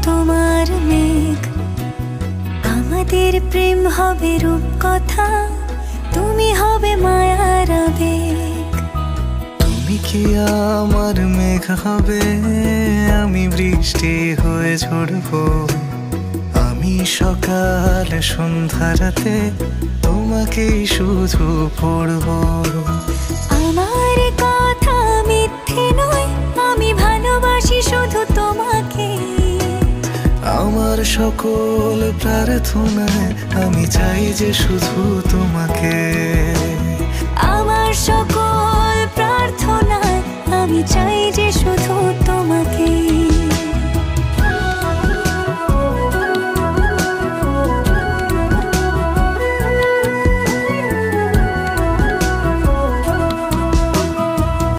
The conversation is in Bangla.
তোমার মেঘ, আমাদের প্রেম হবে রূপকথা, তুমি হবে মায়ার আবেগ। তুমি কি আমার মেঘ হবে, আমি বৃষ্টি হয়ে ঝরবো। আমি সকাল সন্ধ্যা রাতে তোমাকেই শুধু পড়বো। আমার কথা মিথ্যে নয়, আমি ভালোবাসি শুধু তোমাকে। আমার সকল প্রার্থনায় আমি চাই যে শুধু তোমাকে। আমার সকল